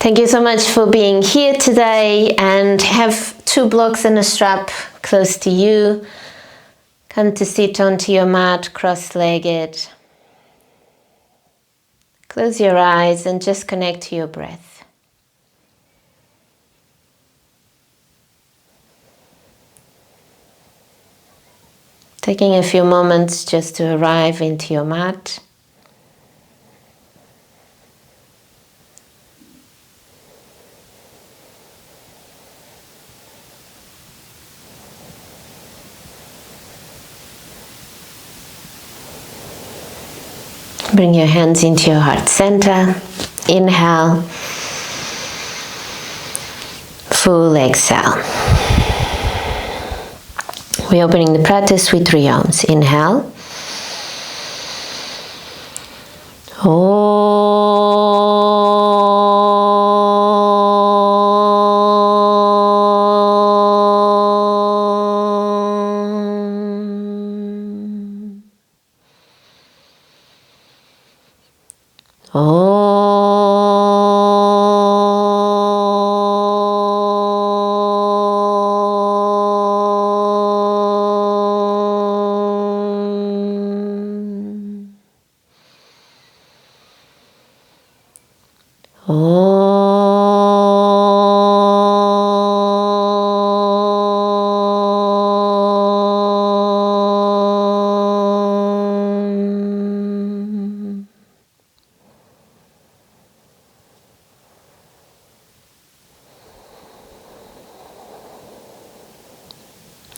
Thank you so much for being here today, and have 2 blocks and a strap close to you. Come to sit onto your mat cross-legged. Close your eyes and just connect to your breath. Taking a few moments just to arrive into your mat. Bring your hands into your heart center. Inhale. Full exhale. We're opening the practice with 3 Oms. Inhale.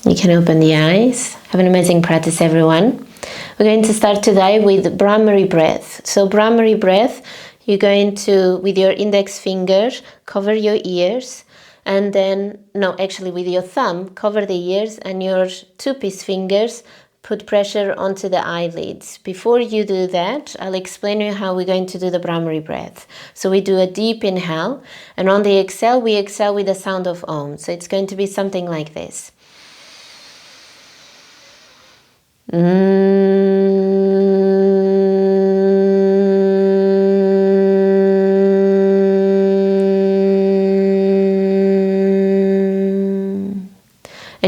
You can open the eyes. Have an amazing practice, everyone. We're going to start today with Brahmari breath. So Brahmari breath, you're going to, with your index finger, cover your ears, and then, no, actually with your thumb, cover the ears, and your 2-piece fingers put pressure onto the eyelids. Before you do that, I'll explain you how we're going to do the Brahmari breath. So we do a deep inhale, and on the exhale, we exhale with the sound of Om. So it's going to be something like this. And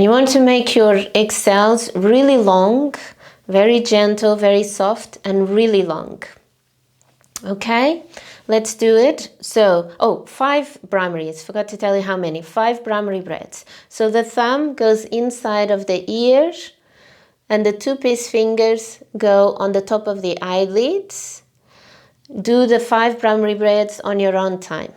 you want to make your exhales really long, very gentle, very soft, and really long. Okay, let's do it. So, 5 Brahmaris. Forgot to tell you how many. 5 Brahmari breaths. So the thumb goes inside of the ear, and the 2-piece fingers go on the top of the eyelids. Do the 5 Brahmari breaths on your own time.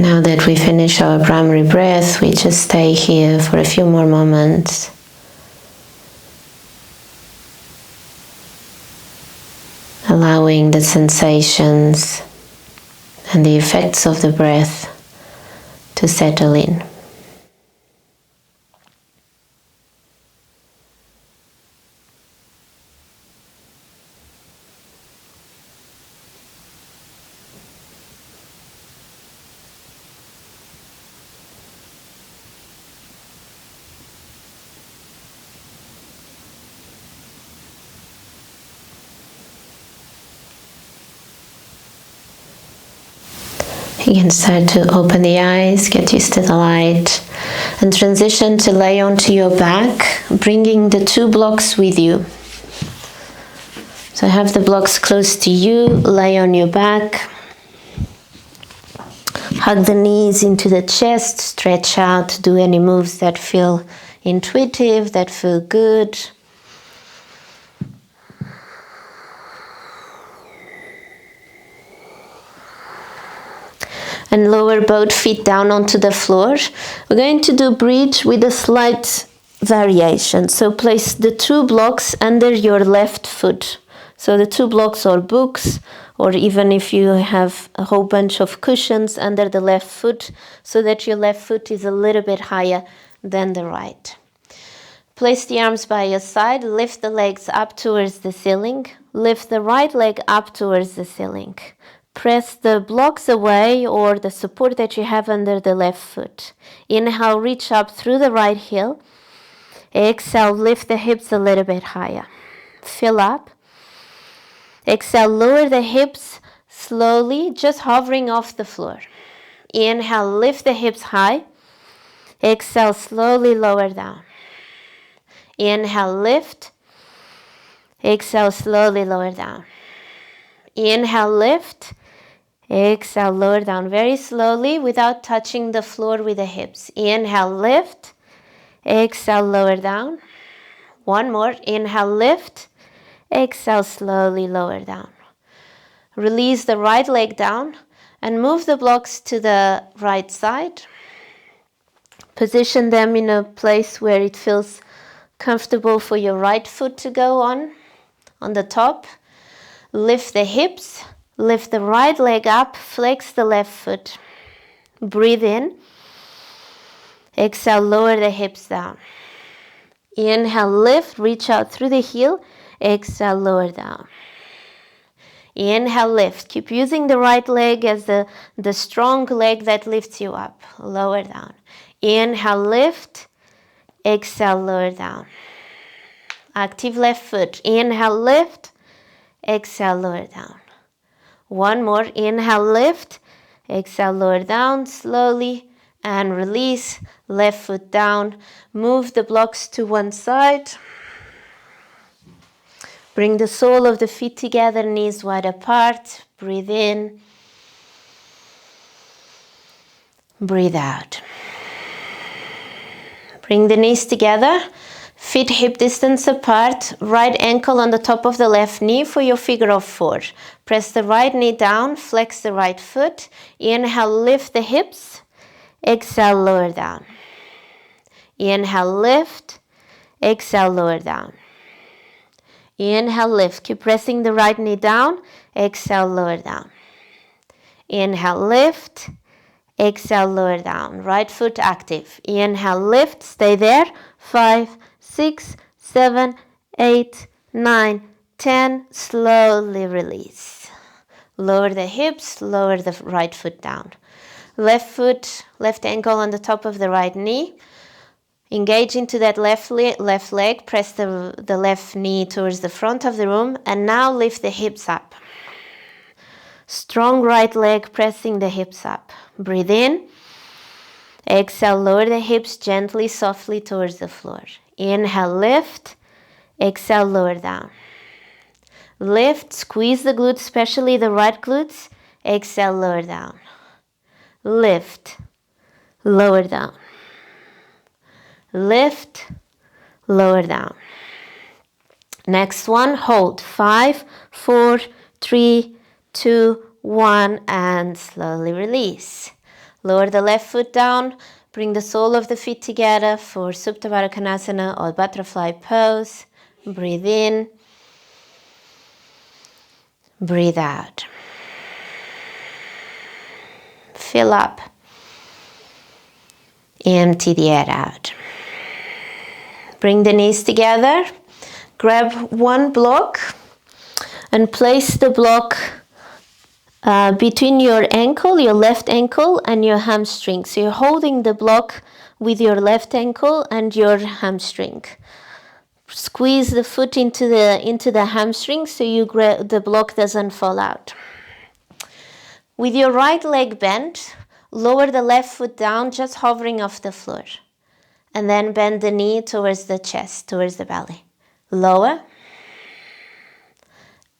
Now that we finish our primary breath, we just stay here for a few more moments. Allowing the sensations and the effects of the breath to settle in. You can start to open the eyes, get used to the light, and transition to lay onto your back, bringing the two blocks with you. So have the blocks close to you, lay on your back, hug the knees into the chest, stretch out, do any moves that feel intuitive, that feel good. And lower both feet down onto the floor. We're going to do bridge with a slight variation. So place the two blocks under your left foot. So the two blocks or books, or even if you have a whole bunch of cushions under the left foot, so that your left foot is a little bit higher than the right. Place the arms by your side, lift the legs up towards the ceiling, lift the right leg up towards the ceiling. Press the blocks away or the support that you have under the left foot. Inhale, reach up through the right heel. Exhale, lift the hips a little bit higher. Fill up. Exhale, lower the hips slowly, just hovering off the floor. Inhale, lift the hips high. Exhale, slowly lower down. Inhale, lift. Exhale, slowly lower down. Inhale, lift. Exhale, lower down very slowly without touching the floor with the hips. Inhale, lift. Exhale, lower down. One more. Inhale, lift. Exhale, slowly lower down. Release the right leg down and move the blocks to the right side. Position them in a place where it feels comfortable for your right foot to go on the top. Lift the hips. Lift the right leg up, flex the left foot. Breathe in. Exhale, lower the hips down. Inhale, lift, reach out through the heel. Exhale, lower down. Inhale, lift. Keep using the right leg as the strong leg that lifts you up. Lower down. Inhale, lift. Exhale, lower down. Active left foot. Inhale, lift. Exhale, lower down. One more. Inhale, lift. Exhale, lower down slowly and release. Left foot down. Move the blocks to one side. Bring the sole of the feet together, knees wide apart. Breathe in. Breathe out. Bring the knees together. Feet hip distance apart, right ankle on the top of the left knee for your figure of four. Press the right knee down, flex the right foot. Inhale, lift the hips. Exhale, lower down. Inhale, lift. Exhale, lower down. Inhale, lift. Keep pressing the right knee down. Exhale, lower down. Inhale, lift. Exhale, lower down. Right foot active. Inhale, lift. Stay there. 5, 6, 7, 8, 9, 10. Slowly release. Lower the hips, lower the right foot down. Left foot, left ankle on the top of the right knee. Engage into that left leg. Press the left knee towards the front of the room. And now lift the hips up. Strong right leg pressing the hips up. Breathe in. Exhale, lower the hips gently, softly towards the floor. Inhale, lift. Exhale, lower down. Lift, squeeze the glutes, especially the right glutes. Exhale, lower down. Lift, lower down. Lift, lower down. Next one, hold. 5, 4, 3, 2, 1, and slowly release. Lower the left foot down. Bring the sole of the feet together for Supta Baddha Konasana or butterfly pose. Breathe in. Breathe out. Fill up. Empty the air out. Bring the knees together. Grab one block and place the block between your ankle, your left ankle, and your hamstring. So you're holding the block with your left ankle and your hamstring. Squeeze the foot into the hamstring so the block doesn't fall out. With your right leg bent, lower the left foot down, just hovering off the floor. And then bend the knee towards the chest, towards the belly. Lower.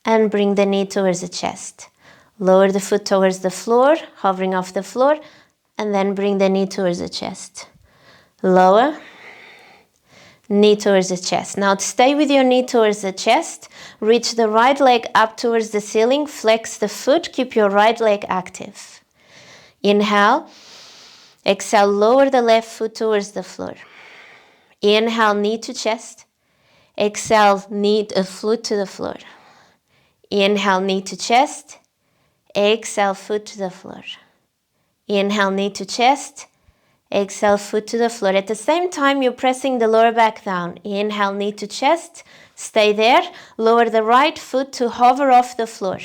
And bring the knee towards the chest. Lower the foot towards the floor, hovering off the floor. And then bring the knee towards the chest. Lower. Knee towards the chest. Now stay with your knee towards the chest. Reach the right leg up towards the ceiling. Flex the foot. Keep your right leg active. Inhale. Exhale, lower the left foot towards the floor. Inhale, knee to chest. Exhale, foot to the floor. Inhale, knee to chest. Exhale, foot to the floor. Inhale, knee to chest. Exhale, foot to the floor. At the same time, you're pressing the lower back down. Inhale, knee to chest. Stay there. Lower the right foot to hover off the floor.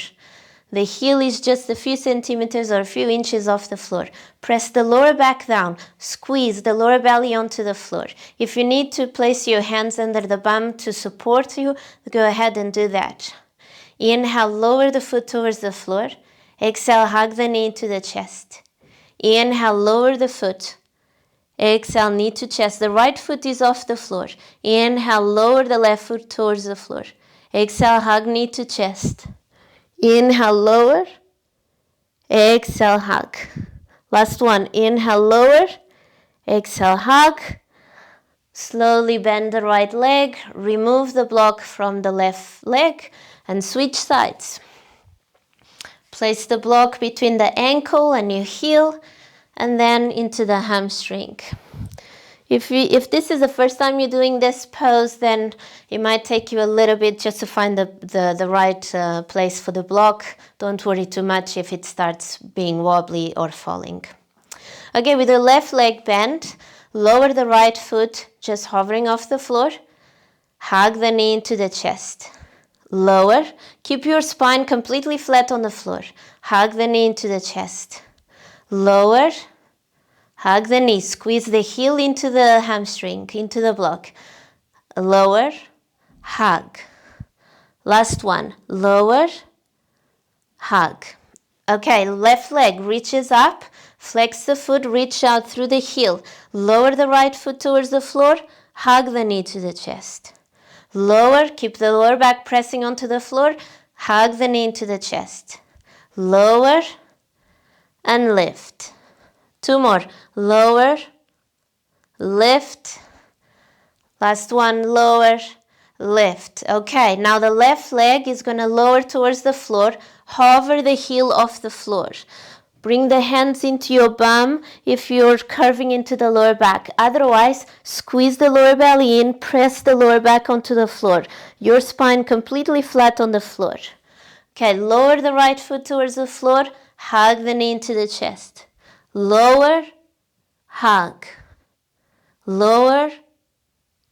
The heel is just a few centimeters or a few inches off the floor. Press the lower back down. Squeeze the lower belly onto the floor. If you need to place your hands under the bum to support you, go ahead and do that. Inhale, lower the foot towards the floor. Exhale, hug the knee to the chest. Inhale, lower the foot. Exhale, knee to chest. The right foot is off the floor. Inhale, lower the left foot towards the floor. Exhale, hug knee to chest. Inhale, lower. Exhale, hug. Last one. Inhale, lower. Exhale, hug. Slowly bend the right leg. Remove the block from the left leg and switch sides. Place the block between the ankle and your heel and then into the hamstring. If this is the first time you're doing this pose, then it might take you a little bit just to find the right place for the block. Don't worry too much if it starts being wobbly or falling. Okay, with the left leg bent, lower the right foot, just hovering off the floor. Hug the knee into the chest. Lower. Keep your spine completely flat on the floor. Hug the knee into the chest. Lower. Hug the knee. Squeeze the heel into the hamstring, into the block. Lower. Hug. Last one. Lower. Hug. Okay, left leg reaches up. Flex the foot, reach out through the heel. Lower the right foot towards the floor. Hug the knee to the chest. Lower, keep the lower back pressing onto the floor. Hug the knee into the chest. Lower and lift. Two more. Lower, lift. Last one, lower, lift. Okay, now the left leg is going to lower towards the floor. Hover the heel off the floor. Bring the hands into your bum if you're curving into the lower back. Otherwise, squeeze the lower belly in, press the lower back onto the floor. Your spine completely flat on the floor. Okay, lower the right foot towards the floor. Hug the knee into the chest. Lower, hug. Lower,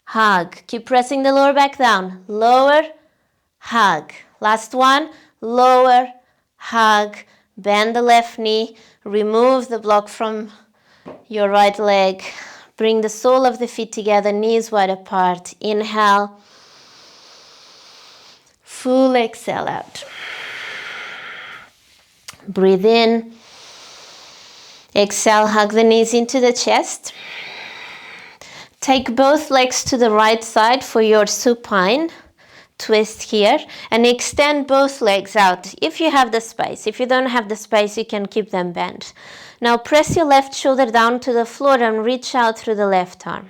hug. Keep pressing the lower back down. Lower, hug. Last one. Lower, hug. Bend the left knee, remove the block from your right leg. Bring the sole of the feet together, knees wide apart. Inhale. Full exhale out. Breathe in. Exhale, hug the knees into the chest. Take both legs to the right side for your supine twist here and extend both legs out if you have the space. If you don't have the space, you can keep them bent. Now press your left shoulder down to the floor and reach out through the left arm.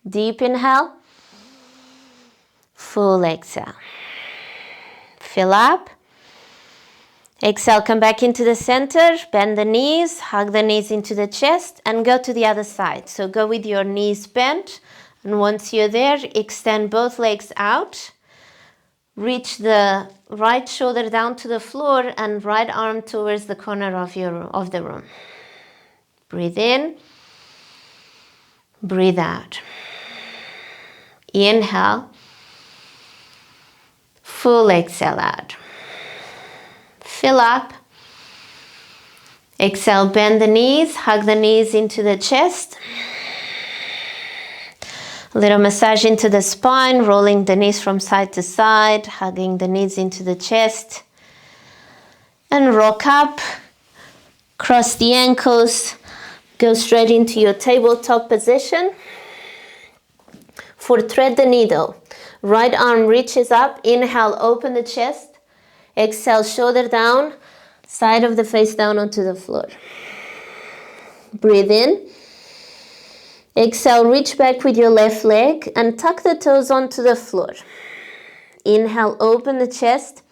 Deep inhale. Full exhale. Fill up. Exhale, come back into the center, bend the knees, hug the knees into the chest, and go to the other side. So go with your knees bent, and once you're there, extend both legs out. Reach the right shoulder down to the floor and right arm towards the corner of the room. Breathe in, breathe out. Inhale, full exhale out. Fill up. Exhale, bend the knees, hug the knees into the chest. A little massage into the spine, rolling the knees from side to side, hugging the knees into the chest. And rock up, cross the ankles, go straight into your tabletop position. For thread the needle, right arm reaches up, inhale, open the chest. Exhale, shoulder down, side of the face down onto the floor. Breathe in. Exhale, reach back with your left leg and tuck the toes onto the floor. Inhale, open the chest.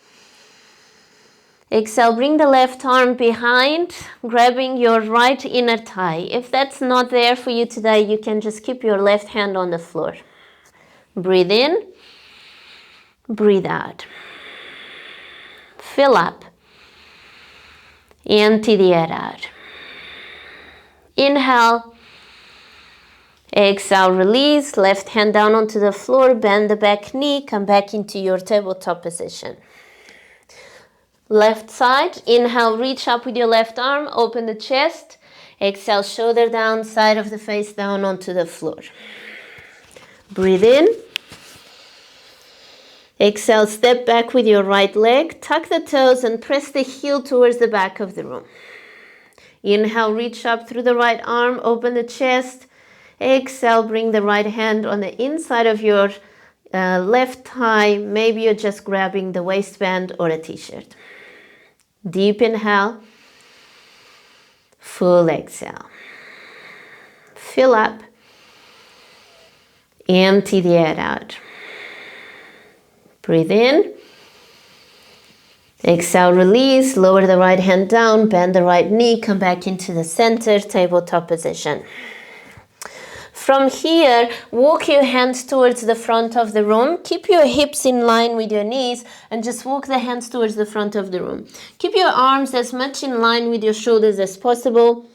Exhale, bring the left arm behind, grabbing your right inner thigh. If that's not there for you today, you can just keep your left hand on the floor. Breathe in, breathe out. Fill up. Empty the air out. Inhale. Exhale, release. Left hand down onto the floor. Bend the back knee. Come back into your tabletop position. Left side. Inhale, reach up with your left arm. Open the chest. Exhale, shoulder down, side of the face down onto the floor. Breathe in. Exhale, step back with your right leg, tuck the toes and press the heel towards the back of the room. Inhale, reach up through the right arm, open the chest. Exhale, bring the right hand on the inside of your left thigh. Maybe you're just grabbing the waistband or a t-shirt. Deep inhale, full exhale. Fill up, empty the air out. Breathe in. Exhale, release. Lower the right hand down. Bend the right knee. Come back into the center, tabletop position. From here, walk your hands towards the front of the room. Keep your hips in line with your knees and just walk the hands towards the front of the room. Keep your arms as much in line with your shoulders as possible.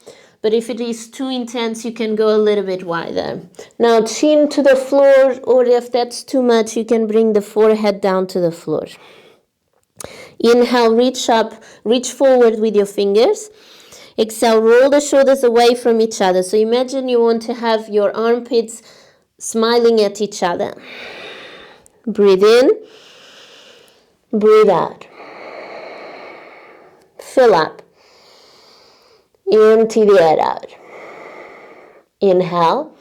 But if it is too intense, you can go a little bit wider. Now chin to the floor, or if that's too much, you can bring the forehead down to the floor. Inhale, reach up, reach forward with your fingers. Exhale, roll the shoulders away from each other. So imagine you want to have your armpits smiling at each other. Breathe in, breathe out. Fill up. Empty the air out. Inhale.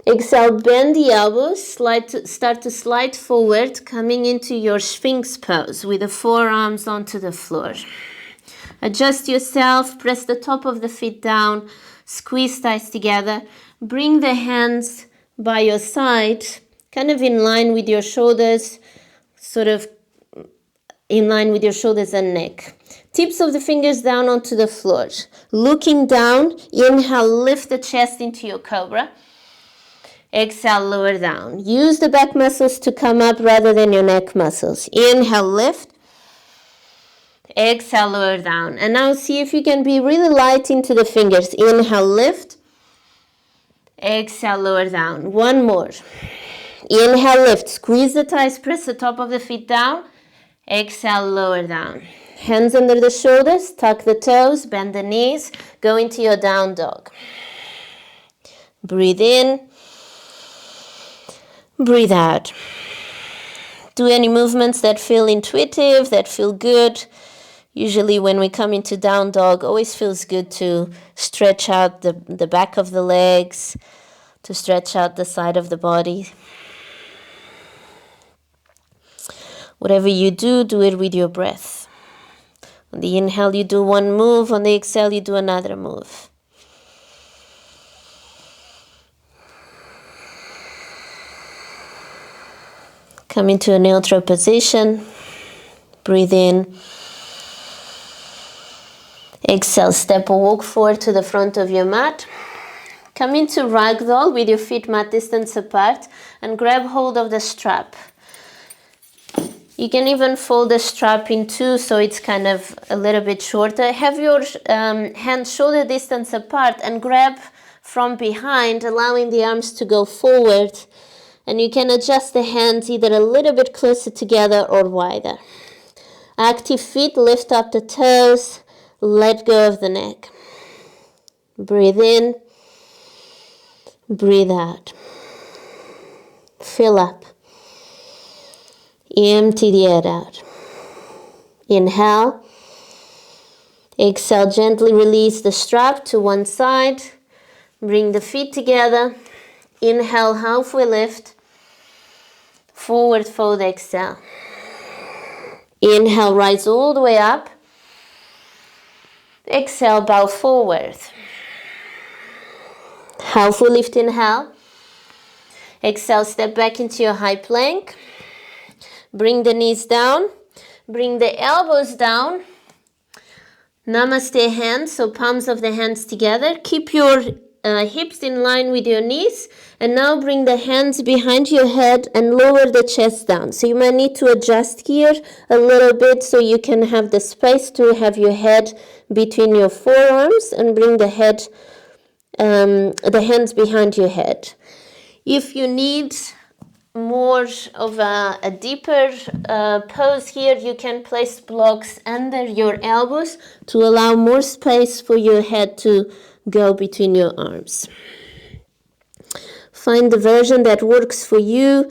Exhale, bend the elbows, start to slide forward, coming into your Sphinx Pose with the forearms onto the floor. Adjust yourself, press the top of the feet down, squeeze thighs together. Bring the hands by your side, kind of in line with your shoulders, sort of in line with your shoulders and neck. Tips of the fingers down onto the floor. Looking down, inhale, lift the chest into your cobra. Exhale, lower down. Use the back muscles to come up rather than your neck muscles. Inhale, lift. Exhale, lower down. And now see if you can be really light into the fingers. Inhale, lift. Exhale, lower down. One more. Inhale, lift. Squeeze the thighs, press the top of the feet down. Exhale, lower down. Hands under the shoulders, tuck the toes, bend the knees, go into your down dog. Breathe in, breathe out. Do any movements that feel intuitive, that feel good. Usually when we come into down dog, always feels good to stretch out the back of the legs, to stretch out the side of the body. Whatever you do, do it with your breath. On the inhale, you do one move. On the exhale, you do another move. Come into a neutral position. Breathe in. Exhale, step or walk forward to the front of your mat. Come into Ragdoll with your feet mat distance apart and grab hold of the strap. You can even fold the strap in two so it's kind of a little bit shorter. Have your hands shoulder distance apart and grab from behind, allowing the arms to go forward. And you can adjust the hands either a little bit closer together or wider. Active feet, lift up the toes, let go of the neck. Breathe in, breathe out. Fill up. Empty the air out. Inhale. Exhale, gently release the strap to one side. Bring the feet together. Inhale, halfway lift. Forward fold, exhale. Inhale, rise all the way up. Exhale, bow forward. Halfway lift, inhale. Exhale, step back into your high plank. Bring the knees down. Bring the elbows down. Namaste hands, so palms of the hands together. Keep your hips in line with your knees. And now bring the hands behind your head and lower the chest down. So you might need to adjust here a little bit so you can have the space to have your head between your forearms and bring the head, the hands behind your head. If you need more of a deeper pose here, you can place blocks under your elbows to allow more space for your head to go between your arms. Find the version that works for you.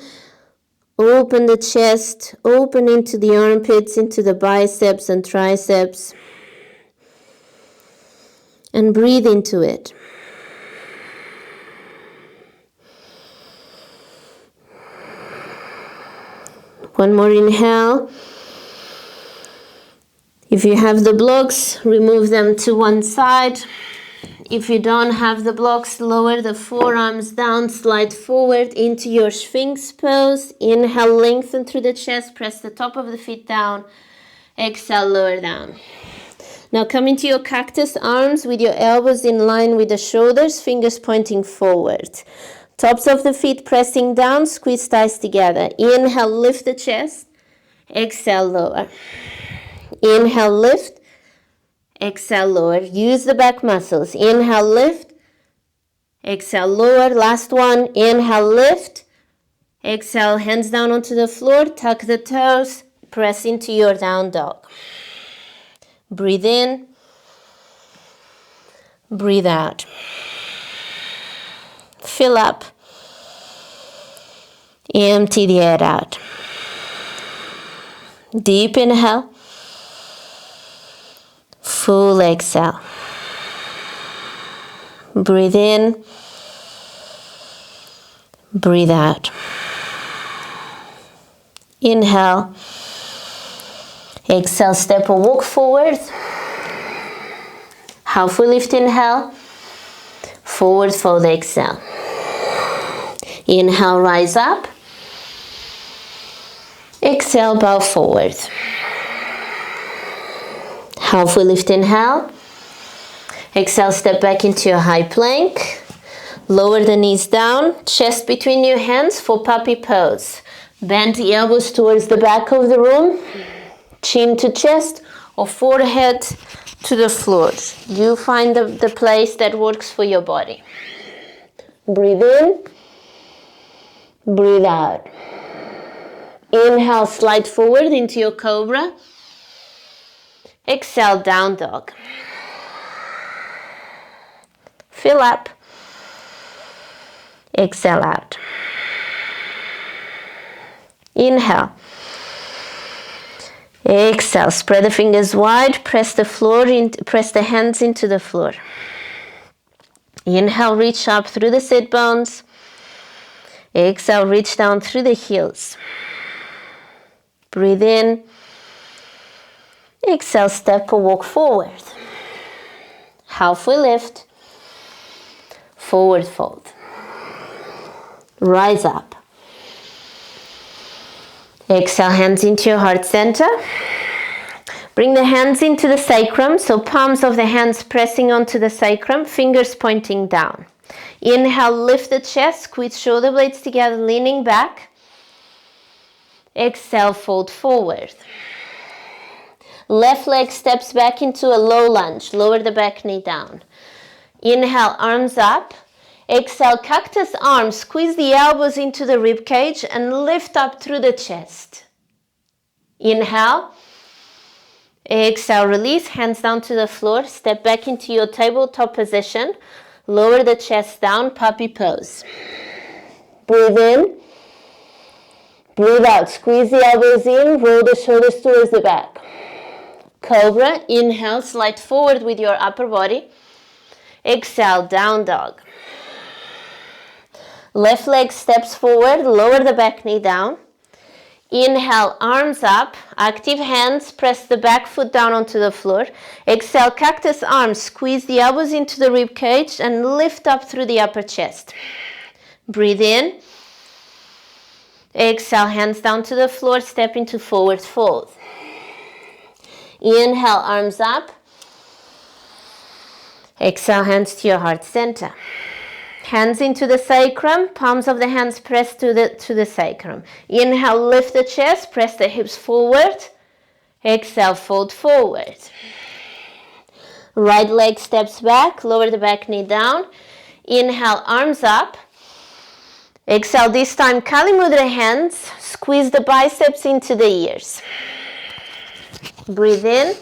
Open the chest, open into the armpits, into the biceps and triceps, and breathe into it. One more inhale. If you have the blocks, remove them to one side. If you don't have the blocks, lower the forearms down, slide forward into your Sphinx Pose. Inhale, lengthen through the chest, press the top of the feet down. Exhale, lower down. Now come into your Cactus Arms with your elbows in line with the shoulders, fingers pointing forward. Tops of the feet pressing down, squeeze thighs together. Inhale, lift the chest. Exhale, lower. Inhale, lift. Exhale, lower. Use the back muscles. Inhale, lift. Exhale, lower. Last one. Inhale, lift. Exhale, hands down onto the floor. Tuck the toes. Press into your down dog. Breathe in. Breathe out. Fill up. Empty the air out. Deep inhale. Full exhale. Breathe in. Breathe out. Inhale. Exhale, step or walk forward. Halfway lift, inhale. Forward fold, exhale. Inhale, rise up. Exhale, bow forward. Halfway lift, inhale. Exhale, step back into your high plank. Lower the knees down, chest between your hands for puppy pose. Bend the elbows towards the back of the room, chin to chest or forehead to the floor. You find the place that works for your body. Breathe in, breathe out. Inhale, slide forward into your cobra. Exhale, down dog. Fill up. Exhale out. Inhale. Exhale, spread the fingers wide, press the hands into the floor. Inhale, reach up through the sit bones. Exhale, reach down through the heels. Breathe in. Exhale, step or walk forward. Halfway lift. Forward fold. Rise up. Exhale, hands into your heart center. Bring the hands into the sacrum, so palms of the hands pressing onto the sacrum, fingers pointing down. Inhale, lift the chest, squeeze shoulder blades together, leaning back. Exhale, fold forward. Left leg steps back into a low lunge, lower the back knee down. Inhale, arms up. Exhale, cactus arms, squeeze the elbows into the rib cage and lift up through the chest. Inhale. Exhale, release, hands down to the floor. Step back into your tabletop position. Lower the chest down, puppy pose. Breathe in. Breathe out. Squeeze the elbows in, roll the shoulders towards the back. Cobra, inhale, slide forward with your upper body. Exhale, down dog. Left leg steps forward, lower the back knee down. Inhale, arms up, active hands, press the back foot down onto the floor. Exhale, cactus arms, squeeze the elbows into the rib cage and lift up through the upper chest. Breathe in. Exhale, hands down to the floor, step into forward fold. Inhale, arms up. Exhale, hands to your heart center. Hands into the sacrum, palms of the hands press to the sacrum. Inhale, lift the chest, press the hips forward. Exhale, fold forward. Right leg steps back, lower the back knee down. Inhale, arms up. Exhale, this time Kali Mudra hands, squeeze the biceps into the ears. Breathe in.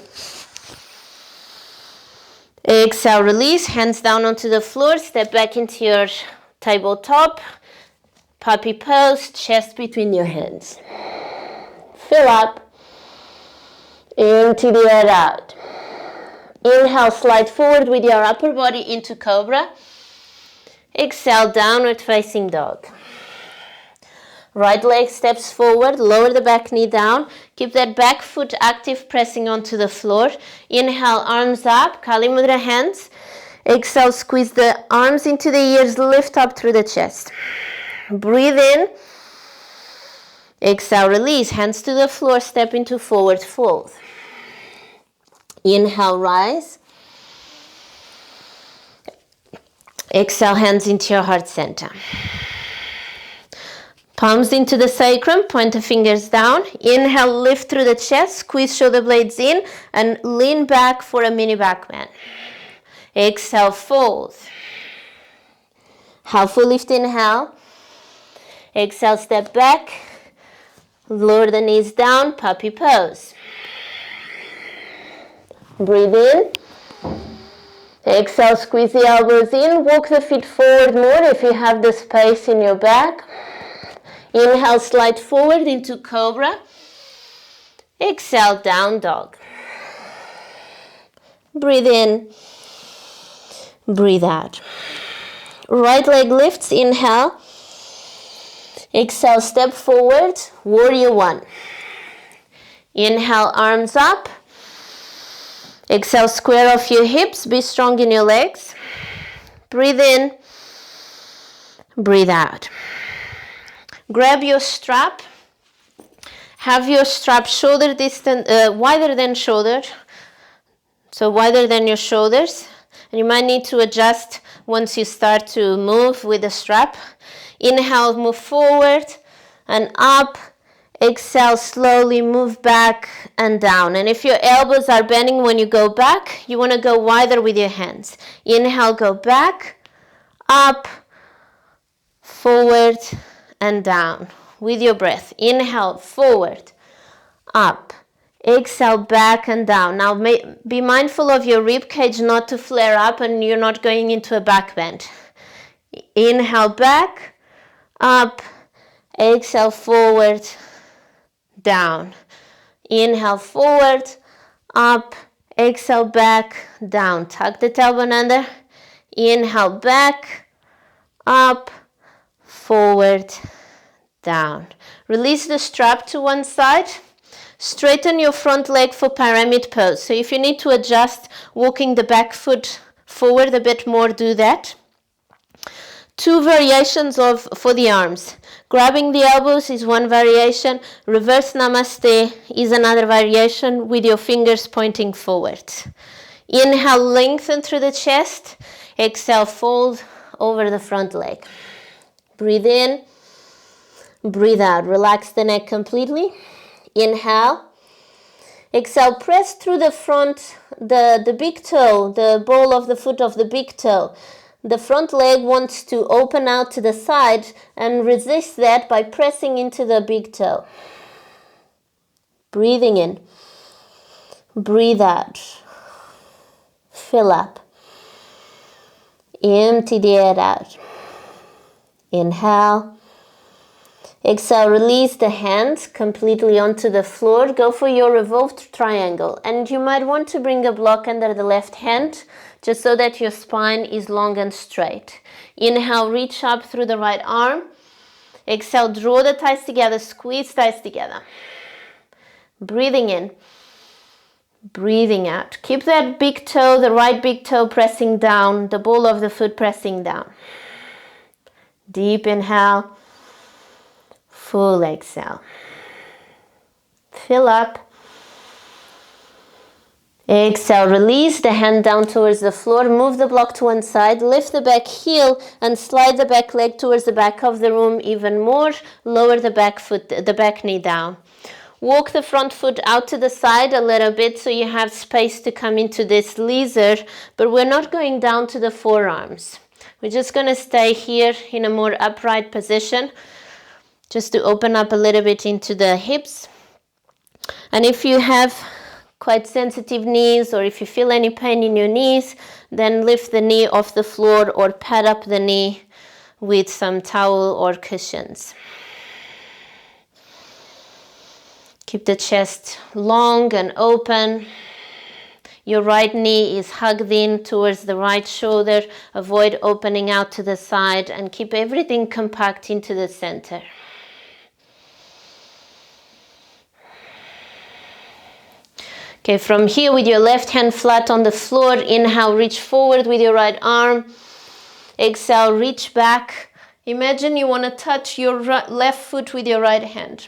Exhale, release, hands down onto the floor, step back into your tabletop, puppy pose, chest between your hands. Fill up, empty the air out. Inhale, slide forward with your upper body into cobra. Exhale, downward facing dog. Right leg steps forward, lower the back knee down. Keep that back foot active, pressing onto the floor. Inhale, arms up, Kali Mudra hands. Exhale, squeeze the arms into the ears, lift up through the chest. Breathe in. Exhale, release, hands to the floor, step into forward fold. Inhale, rise. Exhale, hands into your heart center. Palms into the sacrum, point the fingers down. Inhale, lift through the chest, squeeze shoulder blades in and lean back for a mini back bend. Exhale, fold. Half lift, inhale. Exhale, step back. Lower the knees down, puppy pose. Breathe in. Exhale, squeeze the elbows in. Walk the feet forward more if you have the space in your back. Inhale, slide forward into cobra. Exhale, down dog. Breathe in. Breathe out. Right leg lifts, inhale. Exhale, step forward, warrior one. Inhale, arms up. Exhale, square off your hips, be strong in your legs. Breathe in. Breathe out. Grab your strap. Have your strap shoulder distance, wider than shoulder. So wider than your shoulders. And you might need to adjust once you start to move with the strap. Inhale, move forward and up. Exhale, slowly move back and down. And if your elbows are bending when you go back, you want to go wider with your hands. Inhale, go back, up, forward, and down with your breath. Inhale, forward, up. Exhale, back and down. Now be mindful of your rib cage not to flare up and you're not going into a back bend. Inhale, back, up. Exhale, forward, down. Inhale, forward, up. Exhale, back, down. Tuck the tailbone under. Inhale, back, up, forward, down. Release the strap to one side. Straighten your front leg for pyramid pose. So if you need to adjust walking the back foot forward a bit more, do that. Two variations for the arms. Grabbing the elbows is one variation. Reverse Namaste is another variation with your fingers pointing forward. Inhale, lengthen through the chest. Exhale, fold over the front leg. Breathe in, breathe out. Relax the neck completely. Inhale. Exhale, press through the front, the big toe, the ball of the foot of the big toe. The front leg wants to open out to the side and resist that by pressing into the big toe. Breathing in. Breathe out. Fill up. Empty the air out. Inhale. Exhale, release the hands completely onto the floor. Go for your revolved triangle. And you might want to bring a block under the left hand, just so that your spine is long and straight. Inhale, reach up through the right arm. Exhale, draw the thighs together, squeeze thighs together. Breathing in. Breathing out. Keep that big toe, the right big toe pressing down, the ball of the foot pressing down. Deep inhale. Full exhale. Fill up. Exhale, release the hand down towards the floor. Move the block to one side. Lift the back heel and slide the back leg towards the back of the room even more. Lower the back foot, the back knee down. Walk the front foot out to the side a little bit so you have space to come into this lizard, but we're not going down to the forearms. We're just going to stay here in a more upright position, just to open up a little bit into the hips. And if you have quite sensitive knees, or if you feel any pain in your knees, then lift the knee off the floor or pad up the knee with some towel or cushions. Keep the chest long and open. Your right knee is hugged in towards the right shoulder. Avoid opening out to the side and keep everything compact into the center. Okay, from here with your left hand flat on the floor, inhale, reach forward with your right arm. Exhale, reach back. Imagine you want to touch your left foot with your right hand.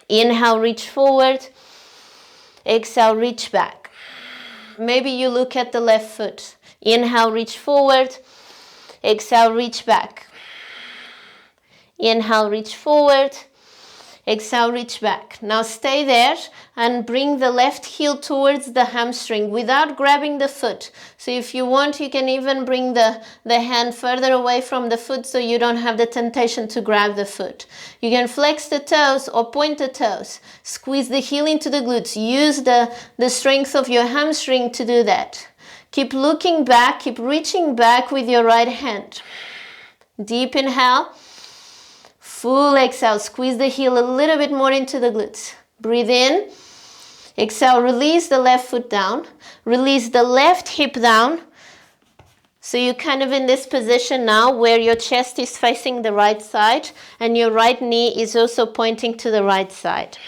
Inhale, reach forward. Exhale, reach back. Maybe you look at the left foot. Inhale, reach forward. Exhale, reach back. Inhale, reach forward. Exhale, reach back. Now stay there and bring the left heel towards the hamstring without grabbing the foot. So if you want, you can even bring the hand further away from the foot so you don't have the temptation to grab the foot. You can flex the toes or point the toes. Squeeze the heel into the glutes. Use the strength of your hamstring to do that. Keep looking back, keep reaching back with your right hand. Deep inhale. Full exhale, squeeze the heel a little bit more into the glutes. Breathe in. Exhale, release the left foot down. Release the left hip down. So you're kind of in this position now where your chest is facing the right side and your right knee is also pointing to the right side.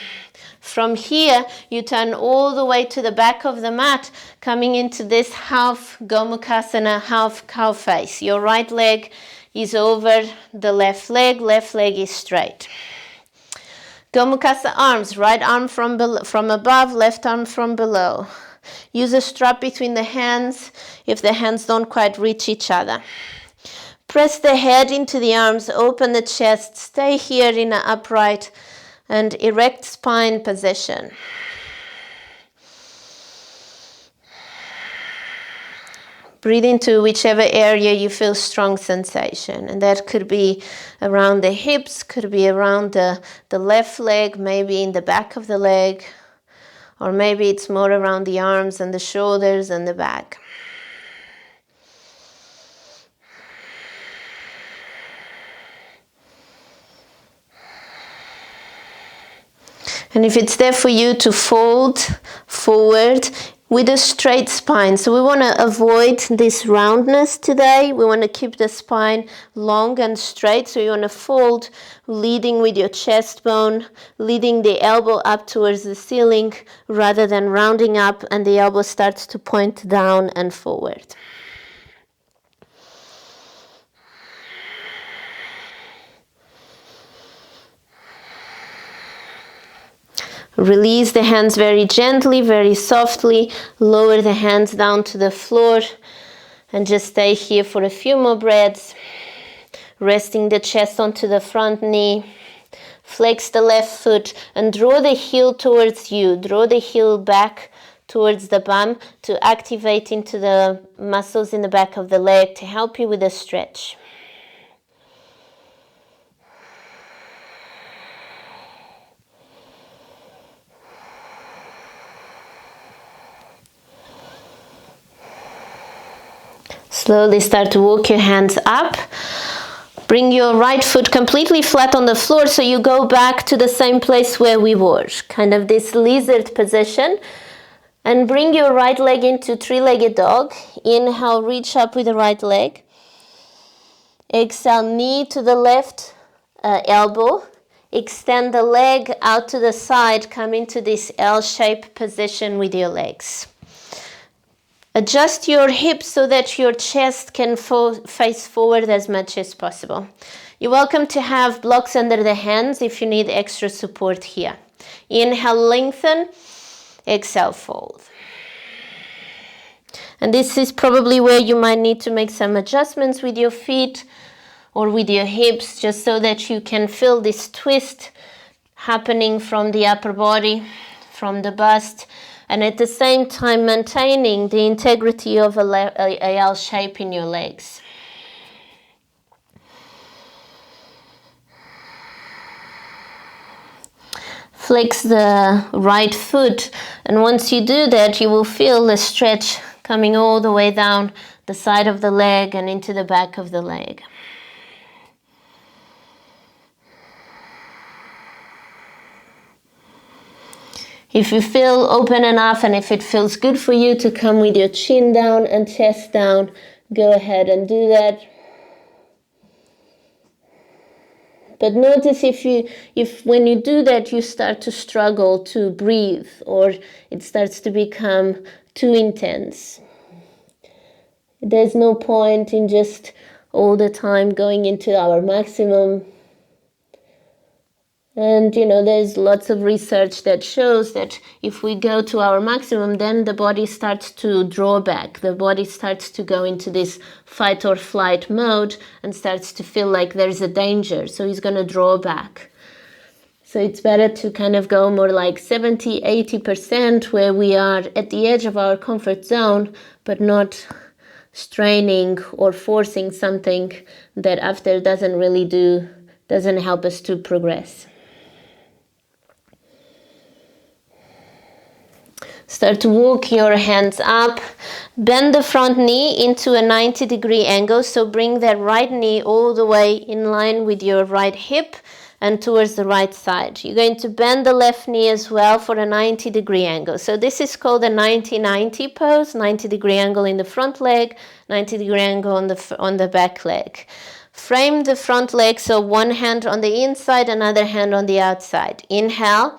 From here, you turn all the way to the back of the mat, coming into this half Gomukasana, half cow face. Your right leg is over the left leg is straight. Gomukasana arms, right arm from above, left arm from below. Use a strap between the hands if the hands don't quite reach each other. Press the head into the arms, open the chest, stay here in an upright and erect spine position. Breathe into whichever area you feel strong sensation. And that could be around the hips, could be around the left leg, maybe in the back of the leg, or maybe it's more around the arms and the shoulders and the back. And if it's there for you to fold forward with a straight spine. So we want to avoid this roundness today. We want to keep the spine long and straight. So you want to fold, leading with your chest bone, leading the elbow up towards the ceiling rather than rounding up and the elbow starts to point down and forward. Release the hands very gently, very softly. Lower the hands down to the floor and just stay here for a few more breaths. Resting the chest onto the front knee. Flex the left foot and draw the heel towards you. Draw the heel back towards the bum to activate into the muscles in the back of the leg to help you with the stretch. Slowly start to walk your hands up. Bring your right foot completely flat on the floor so you go back to the same place where we were. Kind of this lizard position. And bring your right leg into three-legged dog. Inhale, reach up with the right leg. Exhale, knee to the left elbow. Extend the leg out to the side. Come into this L-shaped position with your legs. Adjust your hips so that your chest can face forward as much as possible. You're welcome to have blocks under the hands if you need extra support here. Inhale, lengthen. Exhale, fold. And this is probably where you might need to make some adjustments with your feet or with your hips, just so that you can feel this twist happening from the upper body, from the bust, and at the same time maintaining the integrity of a L shape in your legs. Flex the right foot, and once you do that, you will feel the stretch coming all the way down the side of the leg and into the back of the leg. If you feel open enough and if it feels good for you to come with your chin down and chest down, go ahead and do that. But notice if when you do that you start to struggle to breathe or it starts to become too intense. There's no point in just all the time going into our maximum. And there's lots of research that shows that if we go to our maximum, then the body starts to draw back. The body starts to go into this fight or flight mode and starts to feel like there's a danger. So it's going to draw back. So it's better to kind of go more like 70-80% where we are at the edge of our comfort zone, but not straining or forcing something that after doesn't help us to progress. Start to walk your hands up. Bend the front knee into a 90-degree angle. So bring that right knee all the way in line with your right hip and towards the right side. You're going to bend the left knee as well for a 90-degree angle. So this is called a 90-90 pose. 90-degree angle in the front leg, 90-degree angle on the back leg. Frame the front leg so one hand on the inside, another hand on the outside. Inhale.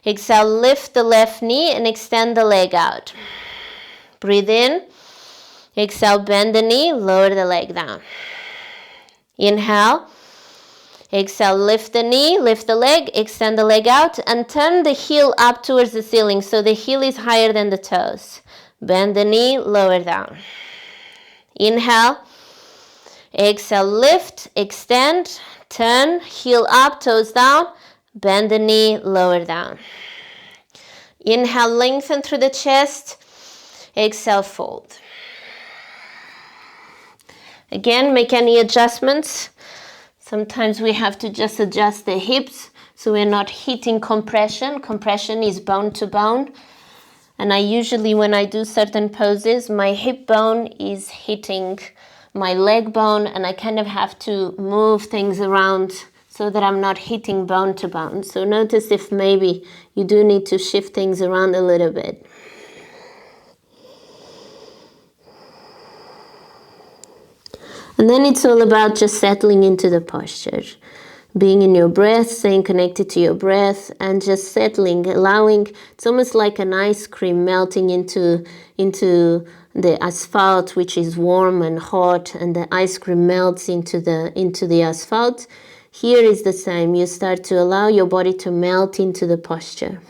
Exhale, lift the left knee and extend the leg out. Breathe in. Exhale, bend the knee, lower the leg down. Inhale. Exhale, lift the knee, lift the leg, extend the leg out, and turn the heel up towards the ceiling so the heel is higher than the toes. Bend the knee, lower down. Inhale. Exhale, lift, extend, turn, heel up, toes down. Bend the knee, lower down. Inhale, lengthen through the chest. Exhale, fold. Again, make any adjustments. Sometimes we have to just adjust the hips so we're not hitting compression. Compression is bone to bone. And I usually, when I do certain poses, my hip bone is hitting my leg bone and I kind of have to move things around so that I'm not hitting bone to bone. So notice if maybe you do need to shift things around a little bit. And then it's all about just settling into the posture. Being in your breath, staying connected to your breath, and just settling, allowing, it's almost like an ice cream melting into the asphalt, which is warm and hot, and the ice cream melts into the asphalt. Here is the same. You start to allow your body to melt into the posture.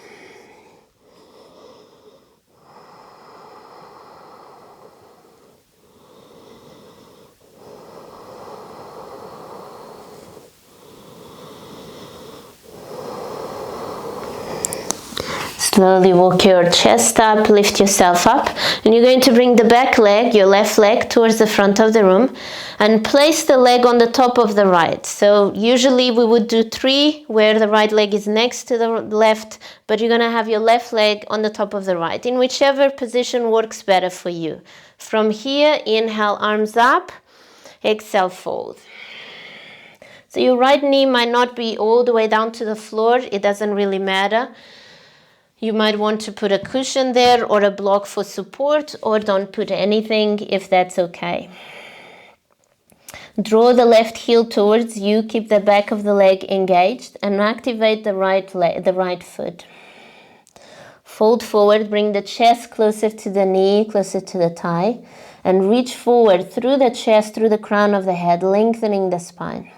Slowly walk your chest up, lift yourself up, and you're going to bring the back leg, your left leg, towards the front of the room and place the leg on the top of the right. So usually we would do 3 where the right leg is next to the left, but you're going to have your left leg on the top of the right, in whichever position works better for you. From here, inhale, arms up, exhale, fold. So your right knee might not be all the way down to the floor, it doesn't really matter. You might want to put a cushion there or a block for support, or don't put anything if that's okay. Draw the left heel towards you, keep the back of the leg engaged, and activate the right foot. Fold forward, bring the chest closer to the knee, closer to the thigh, and reach forward through the chest, through the crown of the head, lengthening the spine.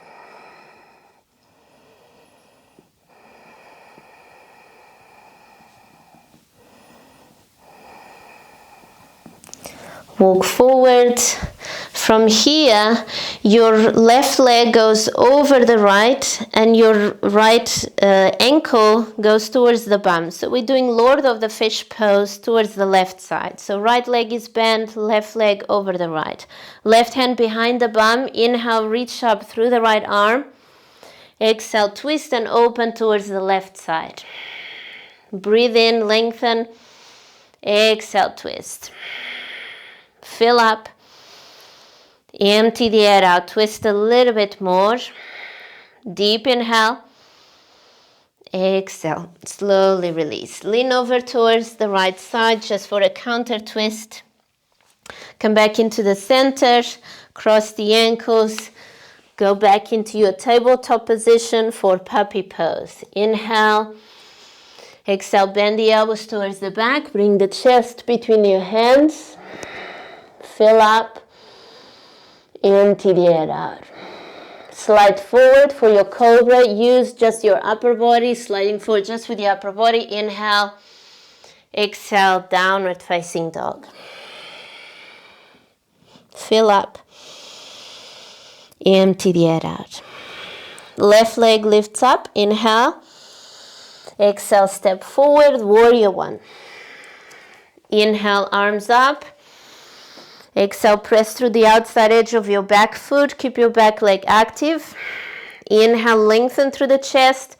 Walk forward. From here, your left leg goes over the right and your right ankle goes towards the bum. So we're doing Lord of the Fish pose towards the left side. So right leg is bent, left leg over the right. Left hand behind the bum. Inhale, reach up through the right arm. Exhale, twist and open towards the left side. Breathe in, lengthen. Exhale, twist. Fill up, empty the air out, twist a little bit more, deep inhale, exhale, slowly release. Lean over towards the right side just for a counter twist. Come back into the center, cross the ankles, go back into your tabletop position for puppy pose. Inhale, exhale, bend the elbows towards the back, bring the chest between your hands. Fill up, empty the air out. Slide forward for your cobra. Use just your upper body, sliding forward just with the upper body. Inhale, exhale, downward facing dog. Fill up, empty the air out. Left leg lifts up, inhale, exhale, step forward, warrior one. Inhale, arms up. Exhale, press through the outside edge of your back foot. Keep your back leg active. Inhale, lengthen through the chest.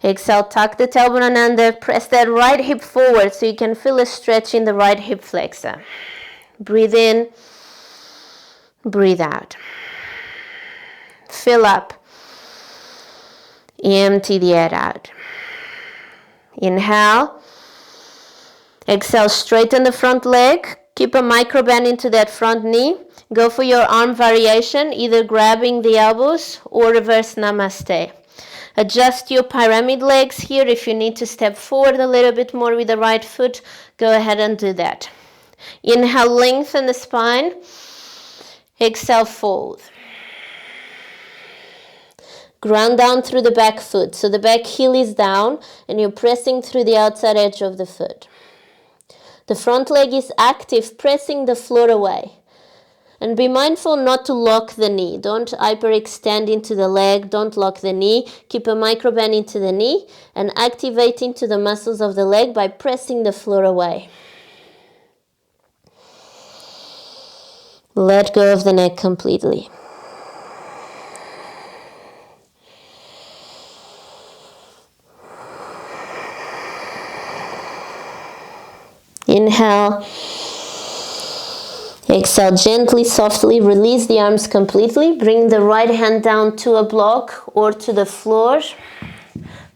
Exhale, tuck the tailbone under. Press that right hip forward so you can feel a stretch in the right hip flexor. Breathe in. Breathe out. Fill up. Empty the air out. Inhale. Exhale, straighten the front leg. Keep a micro bend into that front knee. Go for your arm variation, either grabbing the elbows or reverse namaste. Adjust your pyramid legs here. If you need to step forward a little bit more with the right foot, go ahead and do that. Inhale, lengthen the spine. Exhale, fold. Ground down through the back foot. So the back heel is down and you're pressing through the outside edge of the foot. The front leg is active, pressing the floor away. And be mindful not to lock the knee. Don't hyperextend into the leg. Don't lock the knee. Keep a micro bend into the knee and activate into the muscles of the leg by pressing the floor away. Let go of the neck completely. Inhale. Exhale, gently, softly, release the arms completely. Bring the right hand down to a block or to the floor.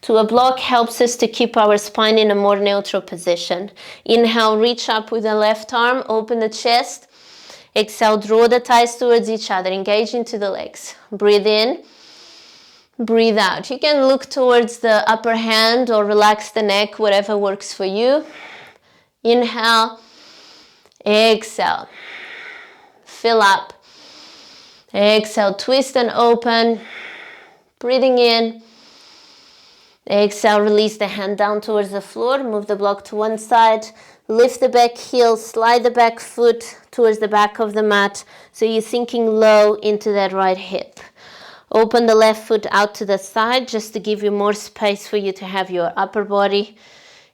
To a block helps us to keep our spine in a more neutral position. Inhale, reach up with the left arm, open the chest. Exhale, draw the thighs towards each other, engage into the legs. Breathe in, breathe out. You can look towards the upper hand or relax the neck, whatever works for you. Inhale, exhale, fill up, exhale, twist and open, Breathing in. Exhale, release the hand down towards the floor. Move the block to one side. Lift the back heel, slide the back foot towards the back of the mat. So you're sinking low into that right hip. Open the left foot out to the side just to give you more space for you to have your upper body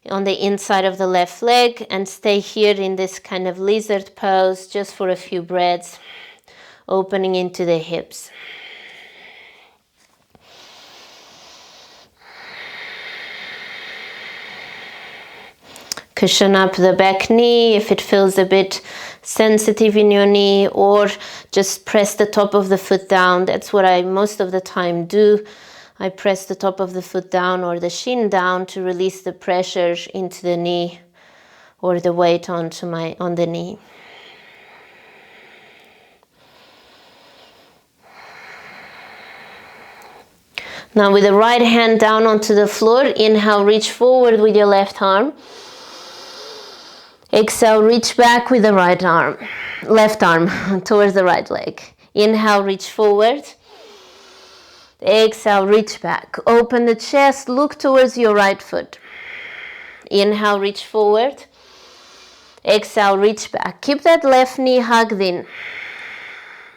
on the inside of the left leg, and stay here in this kind of lizard pose just for a few breaths, opening into the hips. Cushion up the back knee if it feels a bit sensitive in your knee, or just press the top of the foot down. That's what I most of the time do. I press the top of the foot down or the shin down to release the pressure into the knee or the weight on the knee. Now with the right hand down onto the floor, inhale, reach forward with your left arm. Exhale, reach back with the right arm, left arm towards the right leg. Inhale, reach forward. Exhale, reach back. Open the chest, look towards your right foot. Inhale, reach forward. Exhale, reach back. Keep that left knee hugged in.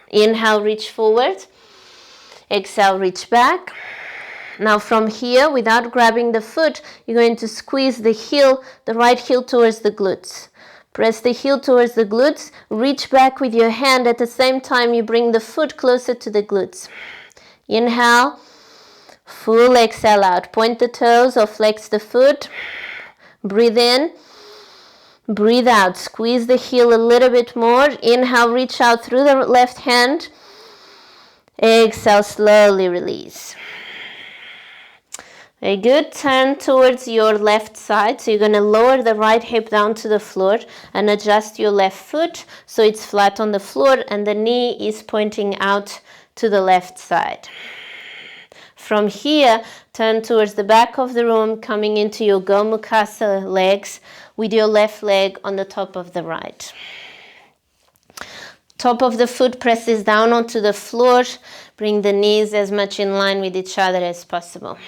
Inhale, reach forward. Exhale, reach back. Now from here, without grabbing the foot, you're going to squeeze the heel, the right heel towards the glutes. Press the heel towards the glutes, reach back with your hand. At the same time, you bring the foot closer to the glutes. Inhale, full exhale out. Point the toes or flex the foot. Breathe in, breathe out. Squeeze the heel a little bit more. Inhale, reach out through the left hand. Exhale, slowly release. Very good. Turn towards your left side. So you're going to lower the right hip down to the floor and adjust your left foot so it's flat on the floor and the knee is pointing out to the left side. From here, turn towards the back of the room, coming into your Gomukasana legs with your left leg on the top of the right. Top of the foot presses down onto the floor. Bring the knees as much in line with each other as possible.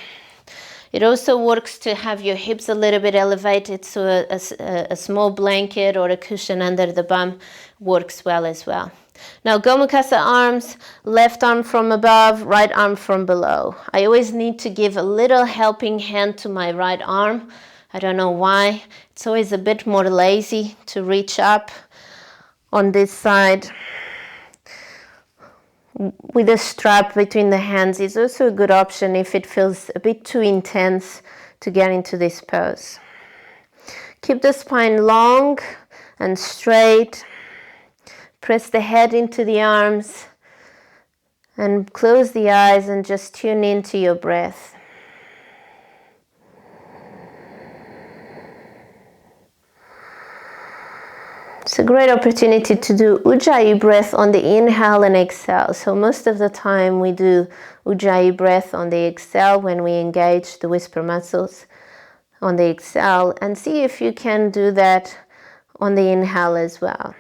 It also works to have your hips a little bit elevated, so a small blanket or a cushion under the bum works well as well. Now, Gomukasana arms, left arm from above, right arm from below. I always need to give a little helping hand to my right arm. I don't know why. It's always a bit more lazy to reach up on this side. With a strap between the hands is also a good option if it feels a bit too intense to get into this pose. Keep the spine long and straight. Press the head into the arms and close the eyes and just tune into your breath. It's a great opportunity to do Ujjayi breath on the inhale and exhale. So most of the time we do Ujjayi breath on the exhale when we engage the whisper muscles on the exhale, and see if you can do that on the inhale as well.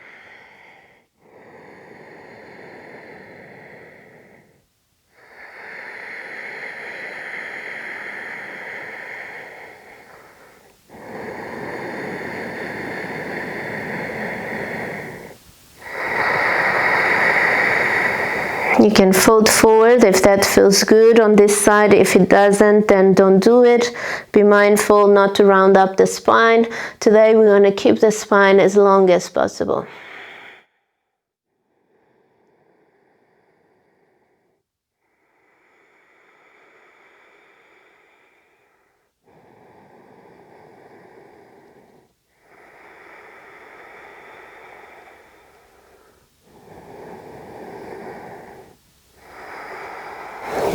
You can fold forward if that feels good on this side. If it doesn't, then don't do it. Be mindful not to round up the spine. Today we're going to keep the spine as long as possible.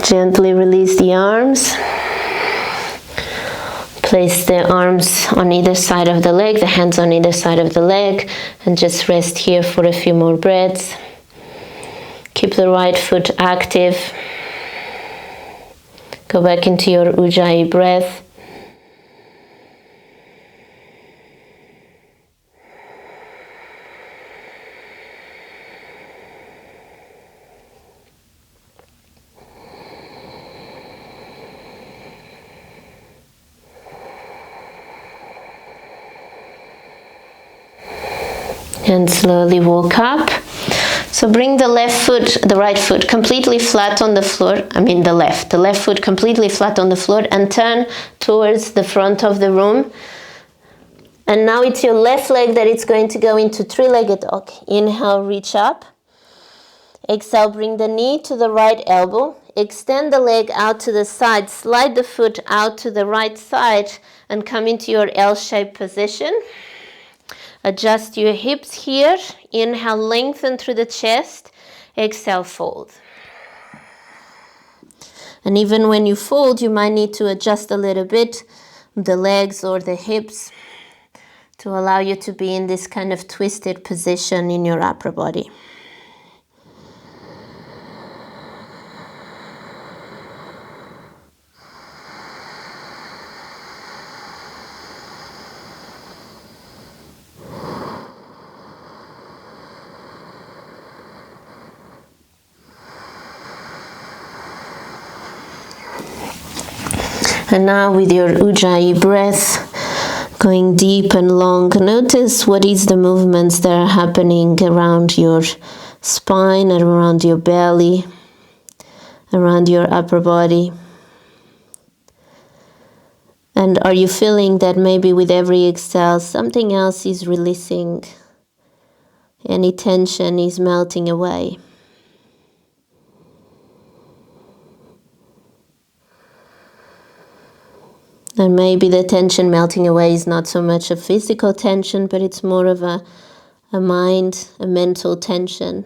Gently release the arms. Place the arms on either side of the leg, the hands on either side of the leg, and just rest here for a few more breaths. Keep the right foot active. Go back into your Ujjayi breath. And slowly walk up. So bring the right foot completely flat on the floor. I mean the left foot completely flat on the floor, and turn towards the front of the room. And now it's your left leg that it's going to go into three-legged dog. Inhale, reach up. Exhale, bring the knee to the right elbow. Extend the leg out to the side. Slide the foot out to the right side and come into your L-shaped position. Adjust your hips here. Inhale, lengthen through the chest. Exhale, fold. And even when you fold, you might need to adjust a little bit the legs or the hips to allow you to be in this kind of twisted position in your upper body. And now with your Ujjayi breath, going deep and long, notice what is the movements that are happening around your spine and around your belly, around your upper body. And are you feeling that maybe with every exhale, something else is releasing? Any tension is melting away. And maybe the tension melting away is not so much a physical tension, but it's more of a mind, a mental tension.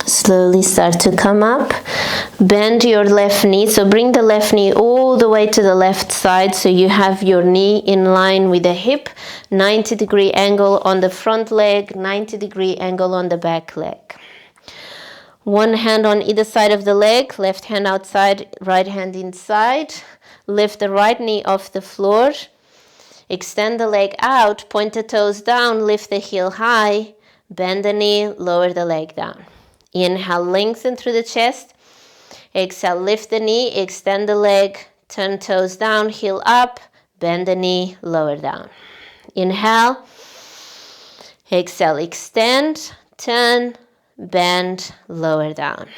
Slowly start to come up. Bend your left knee. So bring the left knee all the way to the left side. So you have your knee in line with the hip. 90-degree angle on the front leg. 90-degree angle on the back leg. One hand on either side of the leg. Left hand outside, right hand inside. Lift the right knee off the floor. Extend the leg out. Point the toes down. Lift the heel high. Bend the knee. Lower the leg down. Inhale, lengthen through the chest. Exhale, lift the knee, extend the leg, turn toes down, heel up, bend the knee, lower down. Inhale, exhale, extend, turn, bend, lower down.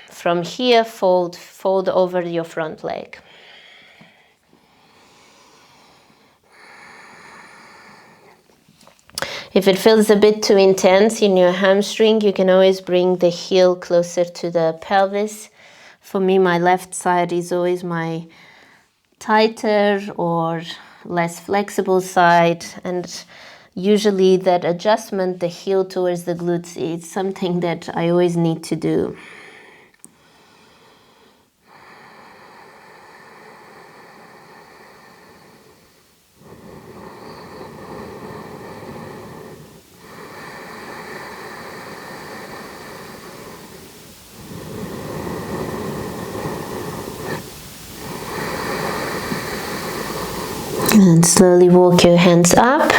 From here, fold over your front leg. If it feels a bit too intense in your hamstring, you can always bring the heel closer to the pelvis. For me, my left side is always my tighter or less flexible side. And usually that adjustment, the heel towards the glutes, is something that I always need to do. And slowly walk your hands up.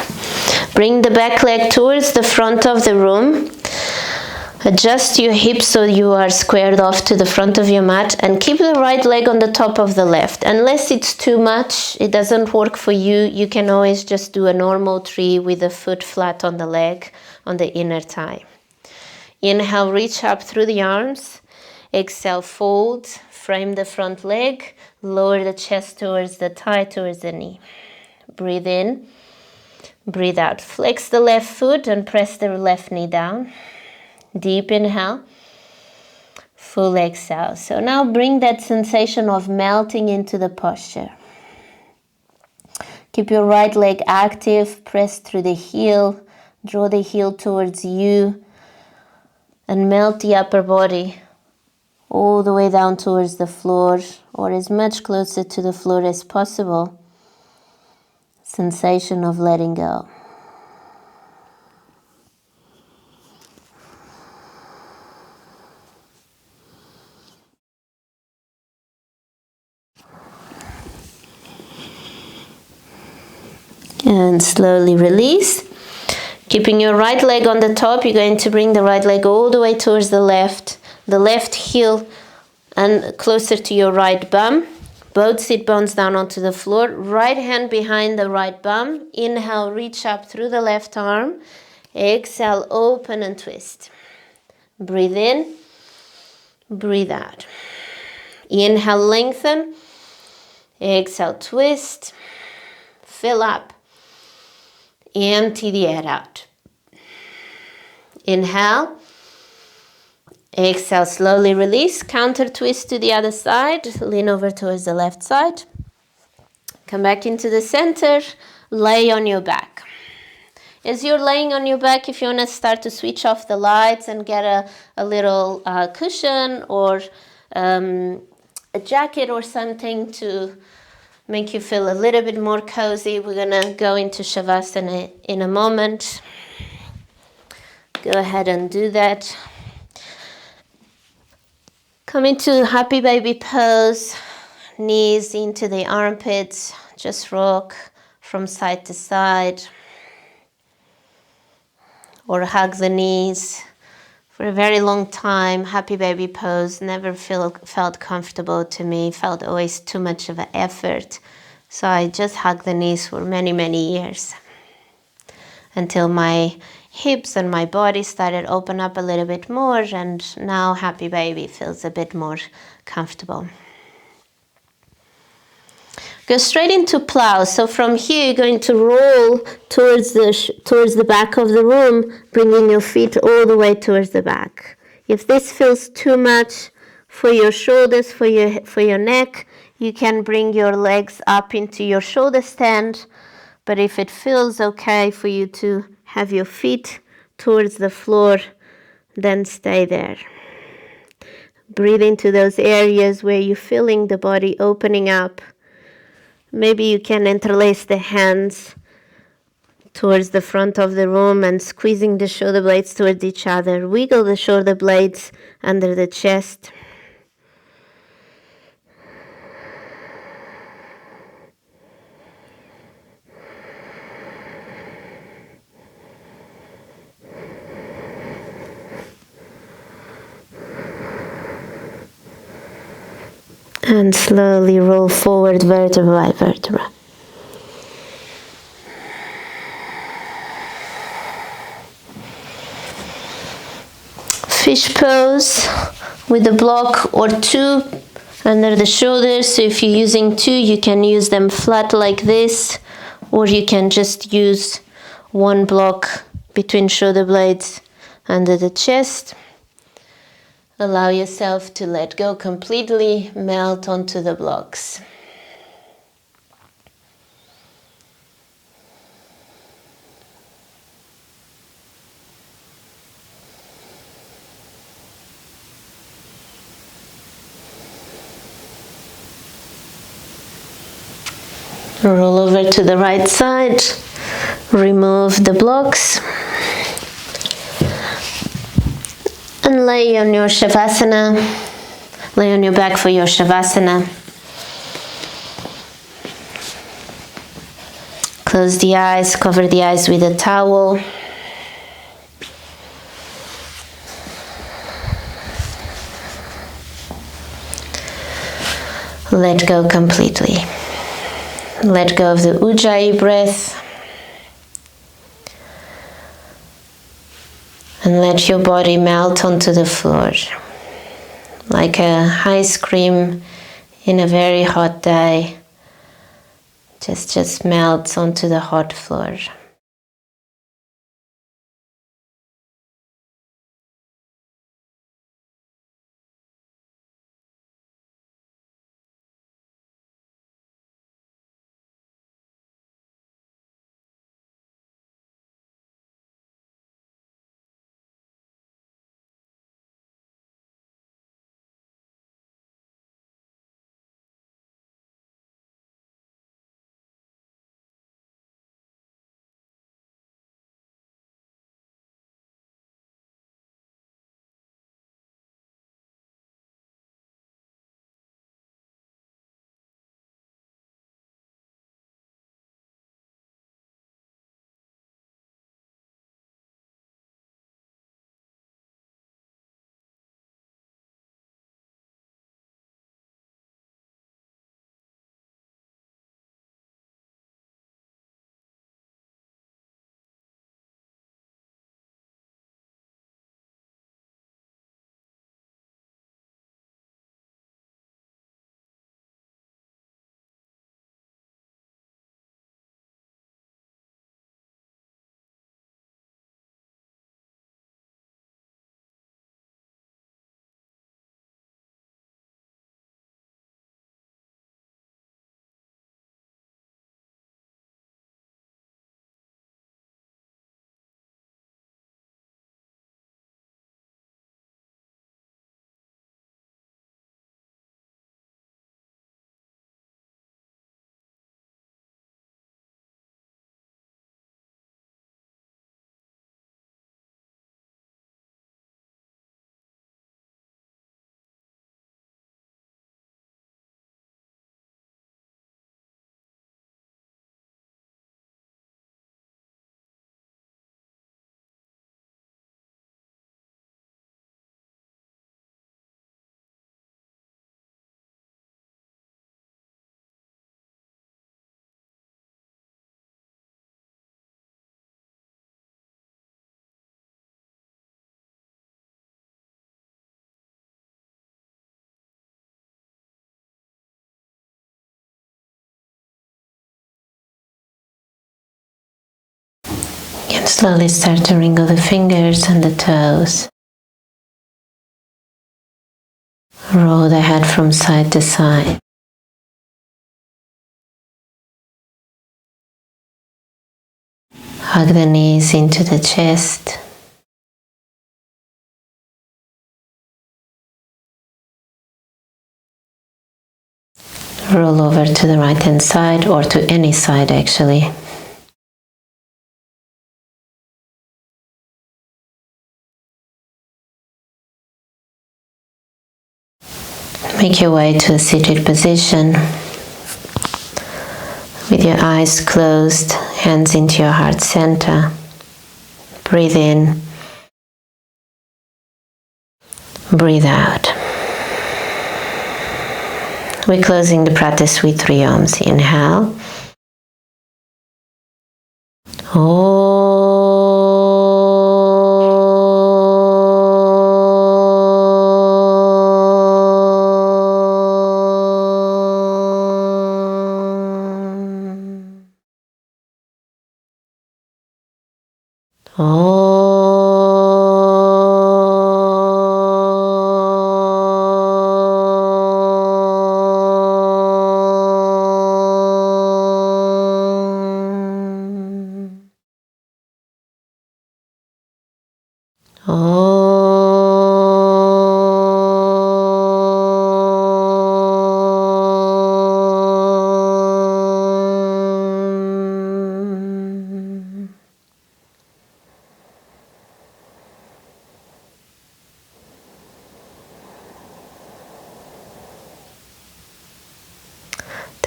Bring the back leg towards the front of the room. Adjust your hips so you are squared off to the front of your mat, and keep the right leg on the top of the left. Unless it's too much, it doesn't work for you, you can always just do a normal tree with the foot flat on the leg, on the inner thigh. Inhale, reach up through the arms. Exhale, fold, frame the front leg, lower the chest towards the thigh, towards the knee. Breathe in, breathe out. Flex the left foot and press the left knee down. Deep inhale, full exhale. So now bring that sensation of melting into the posture. Keep your right leg active, press through the heel, draw the heel towards you, and melt the upper body all the way down towards the floor, or as much closer to the floor as possible. Sensation of letting go. And slowly release. Keeping your right leg on the top, you're going to bring the right leg all the way towards the left heel and closer to your right bum. Both sit bones down onto the floor. Right hand behind the right bum. Inhale, reach up through the left arm. Exhale, open and twist. Breathe in, breathe out. Inhale, lengthen. Exhale, twist. Fill up. Empty the air out. Inhale. Exhale, slowly release. Counter twist to the other side. Lean over towards the left side. Come back into the center. Lay on your back. As you're laying on your back, if you want to start to switch off the lights and get a little cushion or a jacket or something to make you feel a little bit more cozy, we're going to go into Shavasana in a moment. Go ahead and do that. Come into Happy Baby Pose, knees into the armpits, just rock from side to side, or hug the knees. For a very long time, Happy Baby Pose never felt comfortable to me, felt always too much of an effort. So I just hugged the knees for many, many years until my hips and my body started open up a little bit more, and now Happy Baby feels a bit more comfortable. Go straight into Plows. So from here, you're going to roll towards the back of the room, bringing your feet all the way towards the back. If this feels too much for your shoulders, for your neck, you can bring your legs up into your shoulder stand. But if it feels okay for you to have your feet towards the floor, then stay there. Breathe into those areas where you're feeling the body opening up. Maybe you can interlace the hands towards the front of the room and squeezing the shoulder blades towards each other. Wiggle the shoulder blades under the chest. And slowly roll forward vertebra by vertebra. Fish pose with a block or two under the shoulders. So if you're using two, you can use them flat like this, or you can just use one block between shoulder blades under the chest. Allow yourself to let go completely, melt onto the blocks. Roll over to the right side, remove the blocks, and lay on your Shavasana. Lay on your back for your Shavasana. Close the eyes, cover the eyes with a towel. Let go completely. Let go of the Ujjayi breath. And let your body melt onto the floor. Like a ice cream in a very hot day. Just melts onto the hot floor. Slowly start to wrinkle the fingers and the toes. Roll the head from side to side. Hug the knees into the chest. Roll over to the right hand side, or to any side actually. Make your way to a seated position with your eyes closed, hands into your heart center. Breathe in, breathe out. We're closing the practice with 3 Oms. Inhale.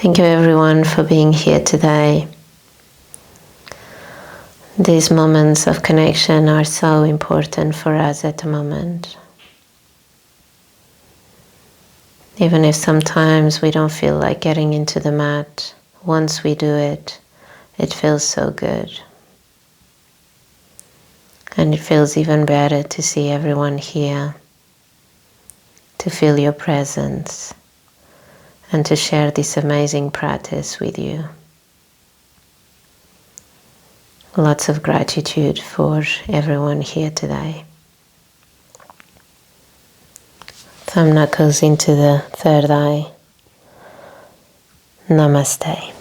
Thank you everyone for being here today. These moments of connection are so important for us at the moment. Even if sometimes we don't feel like getting into the mat, once we do it, it feels so good. And it feels even better to see everyone here, to feel your presence, and to share this amazing practice with you. Lots of gratitude for everyone here today. Thumb knuckles into the third eye. Namaste.